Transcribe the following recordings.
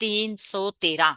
313।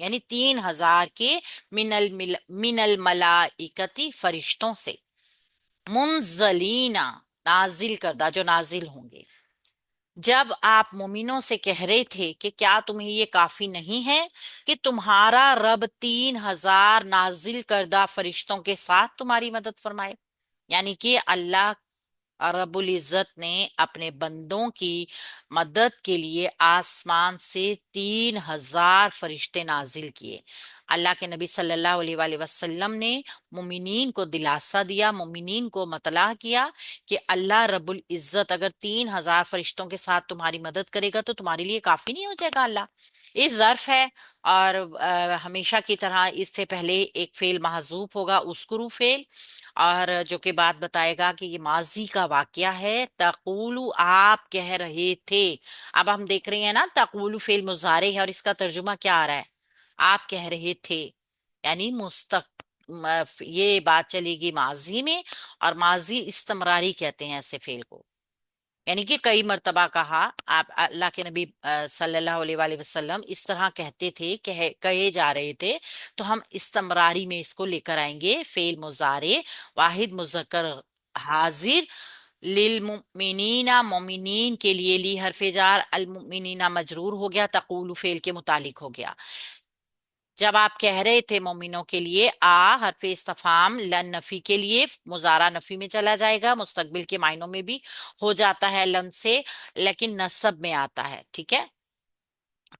یعنی 3,000 کے من الملائکتی فرشتوں سے، منزلینا نازل کردہ جو نازل ہوں گے۔ جب آپ مومنوں سے کہہ رہے تھے کہ کیا تمہیں یہ کافی نہیں ہے کہ تمہارا رب 3,000 نازل کردہ فرشتوں کے ساتھ تمہاری مدد فرمائے، یعنی کہ اللہ رب العزت نے اپنے بندوں کی مدد کے لیے آسمان سے 3,000 فرشتے نازل کیے۔ اللہ کے نبی صلی اللہ علیہ وآلہ وسلم نے مومنین کو دلاسا دیا، مومنین کو مطلع کیا کہ اللہ رب العزت اگر 3,000 فرشتوں کے ساتھ تمہاری مدد کرے گا تو تمہارے لیے کافی نہیں ہو جائے گا اللہ؟ یہ ظرف ہے، اور ہمیشہ کی طرح اس سے پہلے ایک فعل محذوف ہوگا، اذکروا فعل، اور جو کہ بات بتائے گا کہ یہ ماضی کا واقعہ ہے۔ تقولو آپ کہہ رہے تھے، اب ہم دیکھ رہے ہیں نا تقولو فعل مضارع ہے اور اس کا ترجمہ کیا آ رہا ہے؟ آپ کہہ رہے تھے، یعنی یہ بات چلے گی ماضی میں، اور ماضی استمراری کہتے ہیں ایسے فعل کو، یعنی کہ کئی مرتبہ کہا آپ اللہ کے نبی صلی اللہ علیہ وآلہ وسلم اس طرح کہتے تھے، کہے جا رہے تھے، تو ہم استمراری میں اس کو لے کر آئیں گے، فعل مضارع واحد مذکر حاضر، للمؤمنین مومنین کے لیے، لی حرف جار، المؤمنین مجرور ہو گیا، تقول فعل کے متعلق ہو گیا۔ جب آپ کہہ رہے تھے مومنوں کے لیے، حرف استفہام لن نفی کے لیے، مضارع نفی میں چلا جائے گا، مستقبل کے معنوں میں بھی ہو جاتا ہے لن سے، لیکن نصب میں آتا ہے، ٹھیک ہے،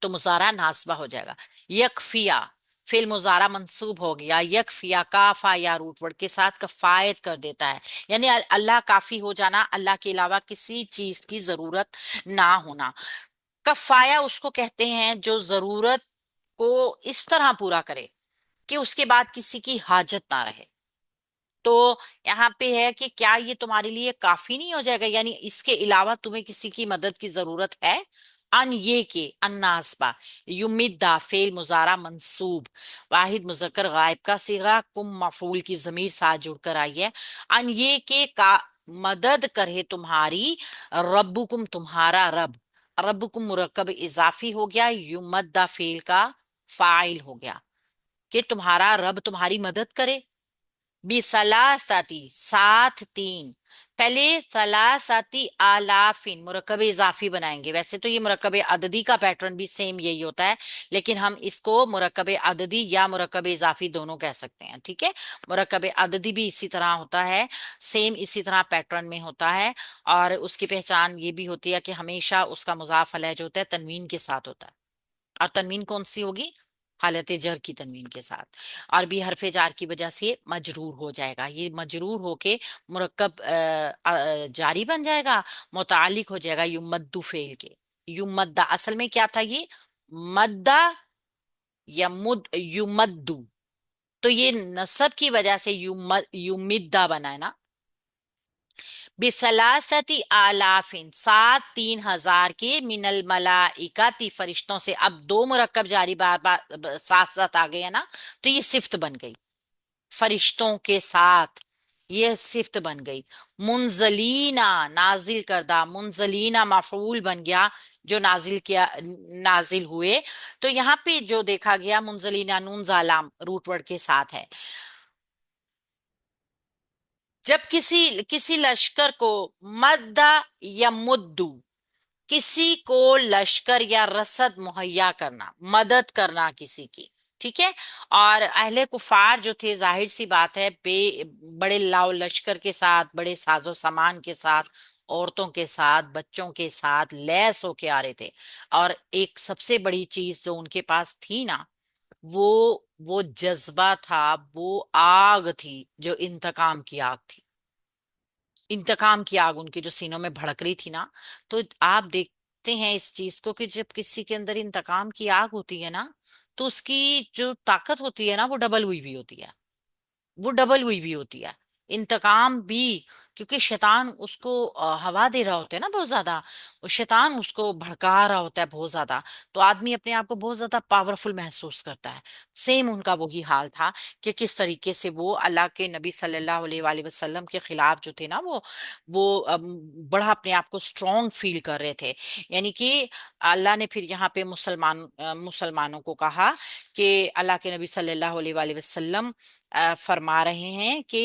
تو مضارع ناصبہ ہو جائے گا۔ یکفیا فعل مضارع منصوب ہو گیا، یکفیا کافا یا روٹ ورڈ کے ساتھ کفایت کر دیتا ہے، یعنی اللہ کافی ہو جانا، اللہ کے علاوہ کسی چیز کی ضرورت نہ ہونا۔ کفایا اس کو کہتے ہیں جو ضرورت کو اس طرح پورا کرے کہ اس کے بعد کسی کی حاجت نہ رہے۔ تو یہاں پہ ہے کہ کیا یہ تمہارے لیے کافی نہیں ہو جائے گا، یعنی اس کے علاوہ تمہیں کسی کی مدد کی ضرورت ہے؟ ان یہ کہ الناسبہ یمدہ فعل مضارع منصوب واحد مذکر غائب کا صیغہ، کم مفعول کی ضمیر ساتھ جڑ کر آئی ہے، ان یہ کہ مدد کرے تمہاری، ربکم تمہارا رب، ربکم مرکب اضافی ہو گیا، یمدہ فعل کا فاعل ہو گیا، کہ تمہارا رب تمہاری مدد کرے، بثلاثتی ساتھ تین، پہلے ثلاثتی آلافین مرکب اضافی بنائیں گے، ویسے تو یہ مرکب عددی کا پیٹرن بھی سیم یہی ہوتا ہے، لیکن ہم اس کو مرکب عددی یا مرکب اضافی دونوں کہہ سکتے ہیں، ٹھیک ہے، مرکب عددی بھی اسی طرح ہوتا ہے، سیم اسی طرح پیٹرن میں ہوتا ہے، اور اس کی پہچان یہ بھی ہوتی ہے کہ ہمیشہ اس کا مضاف علیہ جو ہوتا ہے تنوین کے ساتھ ہوتا ہے، اور تنوین کون سی ہوگی؟ حالت جر کی تنوین کے ساتھ، اور بھی حرف جار کی وجہ سے مجرور ہو جائے گا، یہ مجرور ہو کے مرکب جاری بن جائے گا، متعلق ہو جائے گا یمدو فعل کے، یمدہ اصل میں کیا تھا یہ؟ مدہ یا یمدو، تو یہ نصب کی وجہ سے یمدہ بنا ہے نا، بثلاثتی آلافین سات 3,000 کے، من الملائکتی فرشتوں سے، اب دو مرکب جاری بار بار ساتھ ساتھ آ گئے نا، تو یہ صفت بن گئی، فرشتوں کے ساتھ یہ صفت بن گئی، منزلینا نازل کردہ، منزلینا مفعول بن گیا جو نازل ہوئے، تو یہاں پہ جو دیکھا گیا منزلینا نون زالام روٹ ورڈ کے ساتھ ہے، جب کسی لشکر کو مدہ یا مدو، کسی کو لشکر یا رسد مہیا کرنا، مدد کرنا کسی کی، ٹھیک ہے، اور اہل کفار جو تھے ظاہر سی بات ہے بڑے لاؤ لشکر کے ساتھ، بڑے ساز و سامان کے ساتھ، عورتوں کے ساتھ، بچوں کے ساتھ لیس ہو کے آ رہے تھے، اور ایک سب سے بڑی چیز جو ان کے پاس تھی نا، وہ جذبہ تھا، وہ آگ تھی جو انتقام کی آگ تھی، انتقام کی آگ ان کے جو سینوں میں بھڑک رہی تھی نا، تو آپ دیکھتے ہیں اس چیز کو کہ جب کسی کے اندر انتقام کی آگ ہوتی ہے نا، تو اس کی جو طاقت ہوتی ہے نا وہ ڈبل ہوئی بھی ہوتی ہے، وہ ڈبل ہوئی بھی ہوتی ہے، انتقام بھی کیونکہ شیطان اس کو ہوا دے رہا ہوتا ہے نا بہت زیادہ، اور شیطان اس کو بھڑکا رہا ہوتا ہے بہت زیادہ، تو آدمی اپنے آپ کو بہت زیادہ پاورفل محسوس کرتا ہے۔ سیم ان کا وہی حال تھا کہ کس طریقے سے وہ اللہ کے نبی صلی اللہ علیہ وآلہ وسلم کے خلاف جو تھے نا، وہ بڑا اپنے آپ کو اسٹرانگ فیل کر رہے تھے۔ یعنی کہ اللہ نے پھر یہاں پہ مسلمانوں کو کہا کہ اللہ کے نبی صلی اللہ علیہ وآلہ وسلم فرما رہے ہیں کہ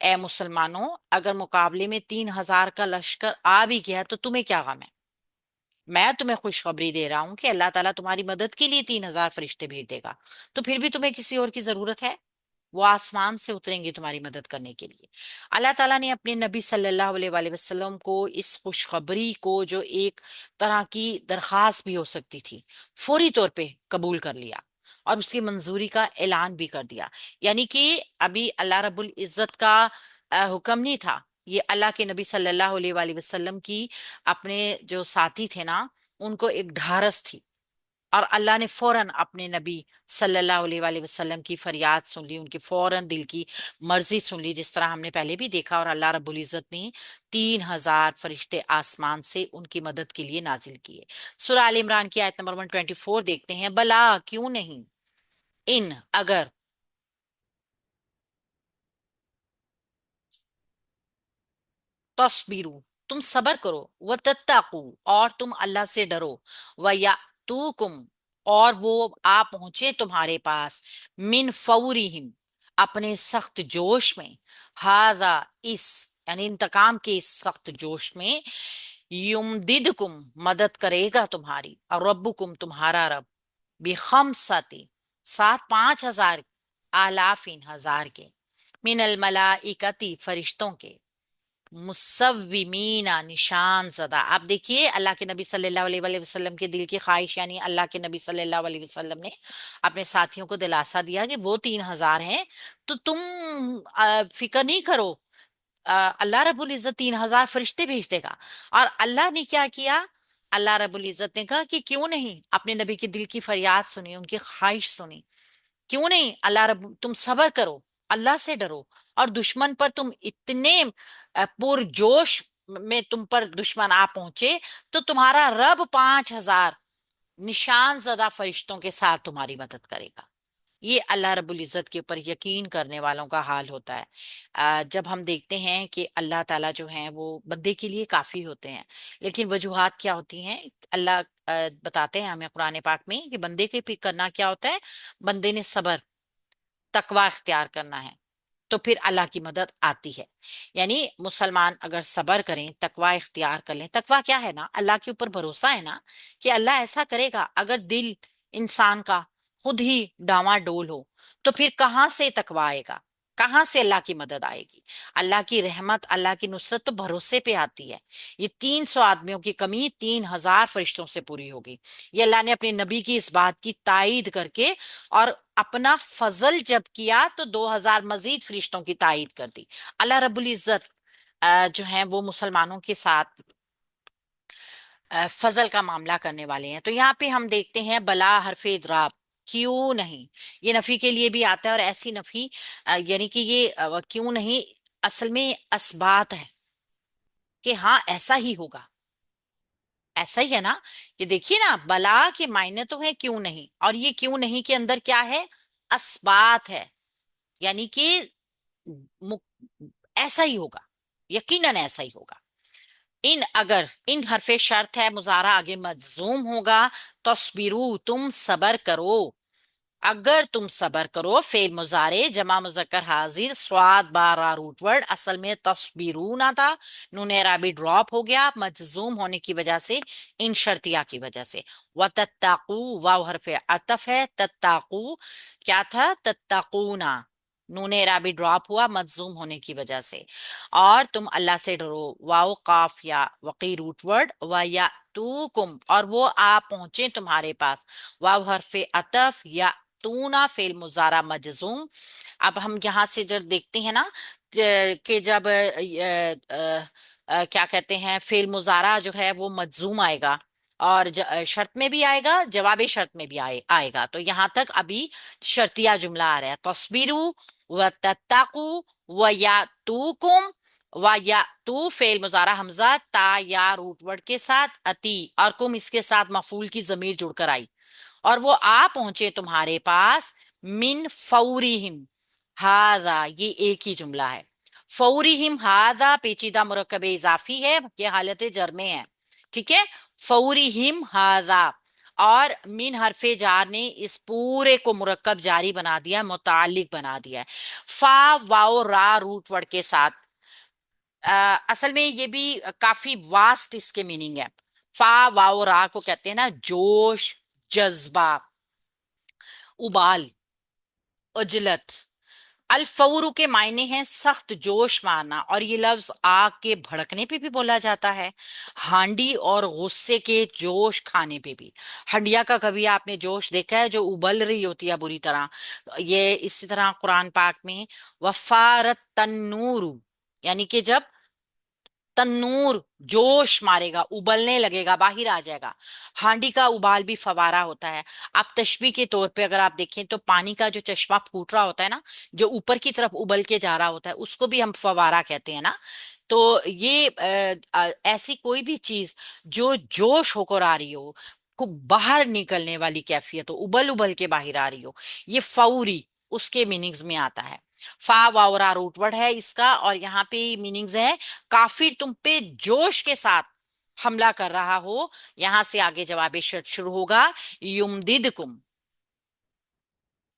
اے مسلمانوں، اگر مقابلے میں 3,000 کا لشکر آ بھی گیا تو تمہیں کیا غم ہے؟ میں تمہیں خوشخبری دے رہا ہوں کہ اللہ تعالیٰ تمہاری مدد کے لیے 3,000 فرشتے بھیج دے گا، تو پھر بھی تمہیں کسی اور کی ضرورت ہے؟ وہ آسمان سے اتریں گے تمہاری مدد کرنے کے لیے۔ اللہ تعالیٰ نے اپنے نبی صلی اللہ علیہ وآلہ وسلم کو اس خوشخبری کو، جو ایک طرح کی درخواست بھی ہو سکتی تھی، فوری طور پہ قبول کر لیا اور اس کی منظوری کا اعلان بھی کر دیا۔ یعنی کہ ابھی اللہ رب العزت کا حکم نہیں تھا، یہ اللہ کے نبی صلی اللہ علیہ وآلہ وسلم کی، اپنے جو ساتھی تھے نا، ان کو ایک ڈھارس تھی، اور اللہ نے فوراً اپنے نبی صلی اللہ علیہ وآلہ وسلم کی فریاد سن لی، ان کی فوراً دل کی مرضی سن لی، جس طرح ہم نے پہلے بھی دیکھا، اور اللہ رب العزت نے 3,000 فرشتے آسمان سے ان کی مدد کے لیے نازل کیے۔ سورہ آل عمران کی آیت نمبر 124 دیکھتے ہیں، بلا کیوں نہیں، ان اگر، تصبرو تم صبر کرو، وتتقو اور تم اللہ سے ڈرو، ویاتوکم اور وہ آ پہنچے تمہارے پاس، من فورہم اپنے سخت جوش میں، ہاذا اس یعنی انتقام کے اس سخت جوش میں، یمددکم مدد کرے گا تمہاری، اور ربکم تمہارا رب، بخمساتی 5,000 آلافین ہزار کے، من الملائکتی فرشتوں کے، مصومین نشان زدہ۔ آپ دیکھیے اللہ کے نبی صلی اللہ علیہ وآلہ وسلم کے دل کی خواہش، یعنی اللہ کے نبی صلی اللہ علیہ وسلم نے اپنے ساتھیوں کو دلاسا دیا کہ وہ 3,000 ہیں، تو تم فکر نہیں کرو، اللہ رب العزت 3,000 فرشتے بھیج دے گا۔ اور اللہ نے کیا کیا؟ اللہ رب العزت نے کہا کہ کیوں نہیں، اپنے نبی کے دل کی فریاد سنی، ان کی خواہش سنی، کیوں نہیں اللہ رب، تم صبر کرو، اللہ سے ڈرو، اور دشمن پر تم اتنے پرجوش میں تم پر دشمن آ پہنچے، تو تمہارا رب 5,000 نشان زدہ فرشتوں کے ساتھ تمہاری مدد کرے گا۔ یہ اللہ رب العزت کے اوپر یقین کرنے والوں کا حال ہوتا ہے۔ جب ہم دیکھتے ہیں کہ اللہ تعالیٰ جو ہیں وہ بندے کے لیے کافی ہوتے ہیں، لیکن وجوہات کیا ہوتی ہیں؟ اللہ بتاتے ہیں ہمیں قرآن پاک میں کہ بندے کے پہ کرنا کیا ہوتا ہے، بندے نے صبر، تقوی اختیار کرنا ہے، تو پھر اللہ کی مدد آتی ہے۔ یعنی مسلمان اگر صبر کریں، تقوی اختیار کر لیں، تقوی کیا ہے نا؟ اللہ کے اوپر بھروسہ ہے نا، کہ اللہ ایسا کرے گا۔ اگر دل انسان کا خود ہی ڈاواں ڈول ہو، تو پھر کہاں سے تقوی آئے گا؟ کہاں سے اللہ کی مدد آئے گی؟ اللہ کی رحمت، اللہ کی نصرت تو بھروسے پہ آتی ہے۔ یہ 300 آدمیوں کی کمی 3,000 فرشتوں سے پوری ہوگی۔ یہ اللہ نے اپنے نبی کی اس بات کی تائید کر کے، اور اپنا فضل جب کیا تو 2,000 مزید فرشتوں کی تائید کر دی۔ اللہ رب العزت جو ہیں وہ مسلمانوں کے ساتھ فضل کا معاملہ کرنے والے ہیں۔ تو یہاں پہ ہم دیکھتے ہیں بلا حرف اضراب، کیوں نہیں، یہ نفی کے لیے بھی آتا ہے، اور ایسی نفی یعنی کہ یہ کیوں نہیں اصل میں اسبات ہے کہ ہاں ایسا ہی ہوگا، ایسا ہی ہے نا، کہ دیکھیے نا، بلا کے معنی تو ہے کیوں نہیں، اور یہ کیوں نہیں کے اندر کیا ہے؟ اسبات ہے، یعنی کہ ایسا ہی ہوگا، یقیناً ایسا ہی ہوگا۔ ان اگر، ان حرف شرط ہے، مضارع آگے مجزوم ہوگا، تصبرو تم صبر کرو، اگر تم صبر کرو، فعل مضارع جمع مذکر حاضر، سواد بارہ روٹ ورڈ، اصل میں تصبرون تھا، نون اعرابی ڈراپ ہو گیا مجزوم ہونے کی وجہ سے، ان شرطیہ کی وجہ سے۔ وتتقو واو حرف عطف ہے، تتقو کیا تھا؟ تتقونا، نون اعرابی ڈراپ ہوا مجزوم ہونے کی وجہ سے، اور تم اللہ سے ڈرو، واو قاف یا وقی روٹ ورڈ، وَيَأْتُوكُمْ اور وہ آ پہنچے تمہارے پاس، واو حرف عطف، یا تونا فعل مضارع مجزوم۔ اب ہم یہاں سے جب دیکھتے ہیں نا کہ جب کیا کہتے ہیں، فعل مضارع جو ہے وہ مجزوم آئے گا، اور شرط میں بھی آئے گا، جواب شرط میں بھی آئے گا، تو یہاں تک ابھی شرطیہ جملہ آ رہا ہے، تصبرو وتتقو ویاتوکم وا یا تو فعل مضارع حمزہ تا یا روٹ ورڈ کے ساتھ، اتی اور کم اس کے ساتھ مفعول کی ضمیر جڑ کر آئی، اور وہ آ پہنچے تمہارے پاس من فورہم، ہاذا یہ ایک ہی جملہ ہے، فورہم ہاذا پیچیدہ مرکب اضافی ہے، یہ حالت جر میں ہے، ٹھیک ہے، فورہم ہاذا، اور من حرف جار نے اس پورے کو مرکب جاری بنا دیا، متعلق بنا دیا ہے، فا واو را روٹ ورڈ کے ساتھ۔ اصل میں یہ بھی کافی واسٹ اس کے میننگ ہے، فا واو را کو کہتے ہیں نا جوش، جذبہ، ابال، اجلت۔ الفور کے معنی ہیں سخت جوش مارنا، اور یہ لفظ آگ کے بھڑکنے پہ بھی بولا جاتا ہے، ہانڈی اور غصے کے جوش کھانے پہ بھی۔ ہنڈیا کا کبھی آپ نے جوش دیکھا ہے جو ابل رہی ہوتی ہے بری طرح؟ یہ اسی طرح قرآن پاک میں وفارت تنور، یعنی کہ جب تنور جوش مارے گا، ابلنے لگے گا، باہر آ جائے گا۔ ہانڈی کا ابال بھی فوارہ ہوتا ہے۔ آپ تشبیہ کے طور پہ اگر آپ دیکھیں تو پانی کا جو چشمہ پھوٹ رہا ہوتا ہے نا، جو اوپر کی طرف ابل کے جا رہا ہوتا ہے، اس کو بھی ہم فوارہ کہتے ہیں نا۔ تو یہ ایسی کوئی بھی چیز جو جوش ہو کر آ رہی ہو، کو باہر نکلنے والی کیفیت ہو، ابل ابل کے باہر آ رہی ہو، یہ فوری اس کے میننگز میں آتا ہے۔ فا واورا روٹ ورڈ ہے اس کا، اور یہاں پہ میننگز ہے کافر تم پہ جوش کے ساتھ حملہ کر رہا ہو، یہاں سے آگے جواب شرط شروع ہوگا، یمددکم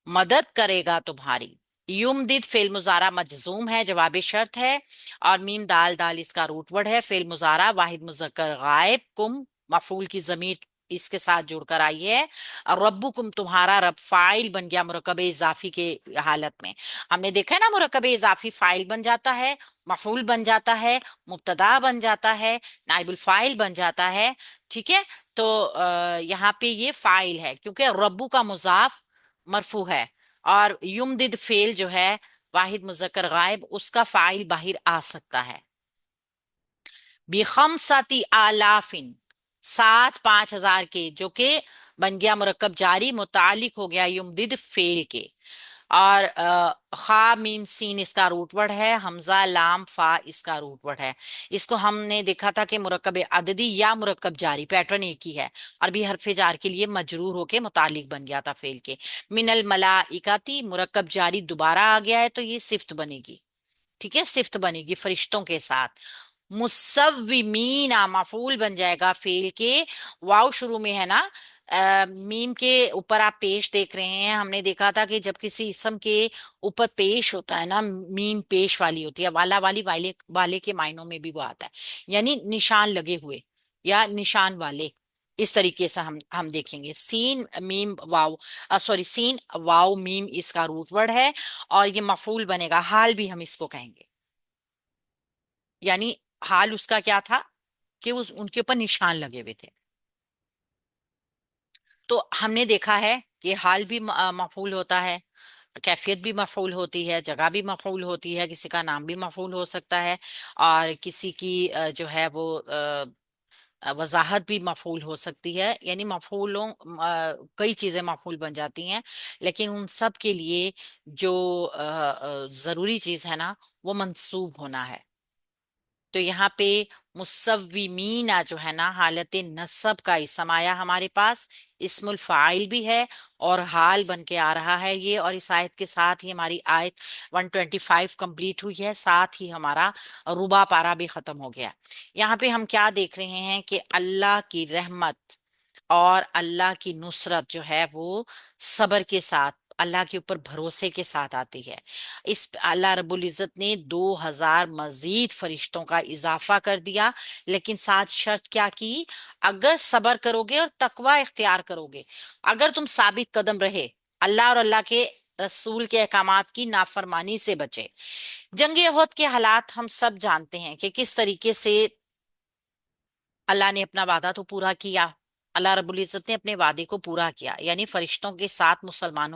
مدد کرے گا تمہاری۔ یمدد فعل مضارع مجزوم ہے، جواب شرط ہے، اور میم دال دال اس کا روٹ ورڈ ہے، فعل مضارع واحد مذکر غائب، کم مفعول کی ضمیر اس کے ساتھ جڑ کر آئی ہے، اور ربکم تمہارا رب فاعل بن گیا مرکب اضافی کے حالت میں۔ ہم نے دیکھا ہے نا مرکب اضافی فاعل بن جاتا ہے، مفعول بن جاتا ہے، مبتدا بن جاتا ہے، نائب الفاعل بن جاتا ہے، ٹھیک ہے۔ تو یہاں پہ یہ فاعل ہے کیونکہ ربو کا مضاف مرفوع ہے، اور یمدد فعل جو ہے واحد مذکر غائب، اس کا فاعل باہر آ سکتا ہے۔ بخمساتی آلافن، 7,5,000 کے، جو کہ بن گیا مرکب جاری، متعلق ہو گیا یمدد فعل کے، اور خا میم سین اس کا روٹ ورڈ ہے، حمزہ لام فا اس کا روٹ ورڈ ہے۔ اس کو ہم نے دیکھا تھا کہ مرکب عددی یا مرکب جاری پیٹرن ایک ہی ہے، اور بھی حرف جار کے لیے مجرور ہو کے متعلق بن گیا تھا فعل کے۔ من الملائکتی مرکب جاری دوبارہ آ گیا ہے تو یہ صفت بنے گی، ٹھیک ہے، صفت بنے گی فرشتوں کے ساتھ۔ مصومین مفعول بن جائے گا فعل کے، واو شروع میں ہے نا، میم کے اوپر آپ پیش دیکھ رہے ہیں، ہم نے دیکھا تھا کہ جب کسی اسم کے اوپر پیش ہوتا ہے نا، میم پیش والی ہوتی ہے، والا والی والے کے معنوں میں بھی وہ آتا ہے، یعنی نشان لگے ہوئے یا نشان والے، اس طریقے سے ہم دیکھیں گے۔ سین میم واو، سوری سین واو میم اس کا روٹ ورڈ ہے، اور یہ مفعول بنے گا، حال بھی ہم اس کو کہیں گے، یعنی حال اس کا کیا تھا کہ ان کے اوپر نشان لگے ہوئے تھے۔ تو ہم نے دیکھا ہے کہ حال بھی مفعول ہوتا ہے، کیفیت بھی مفعول ہوتی ہے، جگہ بھی مفعول ہوتی ہے، کسی کا نام بھی مفعول ہو سکتا ہے، اور کسی کی جو ہے وہ وضاحت بھی مفعول ہو سکتی ہے، یعنی مفعولوں کئی چیزیں مفعول بن جاتی ہیں، لیکن ان سب کے لیے جو ضروری چیز ہے نا وہ منصوب ہونا ہے۔ تو یہاں پہ مصومین جو ہے نا حالت نصب کا اسم آیا ہمارے پاس، اسم الفاعل بھی ہے اور حال بن کے آ رہا ہے یہ، اور اس آیت کے ساتھ ہی ہماری آیت 125 کمپلیٹ ہوئی ہے، ساتھ ہی ہمارا ربع پارہ بھی ختم ہو گیا۔ یہاں پہ ہم کیا دیکھ رہے ہیں کہ اللہ کی رحمت اور اللہ کی نصرت جو ہے وہ صبر کے ساتھ، اللہ کے اوپر بھروسے کے ساتھ آتی ہے۔ اس اللہ رب العزت نے 2,000 مزید فرشتوں کا اضافہ کر دیا، لیکن ساتھ شرط کیا کی؟ اگر صبر کرو گے اور تقوی اختیار کرو گے، اگر تم ثابت قدم رہے، اللہ اور اللہ کے رسول کے احکامات کی نافرمانی سے بچے۔ جنگ احد کے حالات ہم سب جانتے ہیں کہ کس طریقے سے اللہ نے اپنا وعدہ تو پورا کیا، اللہ رب العزت نے اپنے وعدے کو پورا کیا، یعنی فرشتوں کے ساتھ مسلمانوں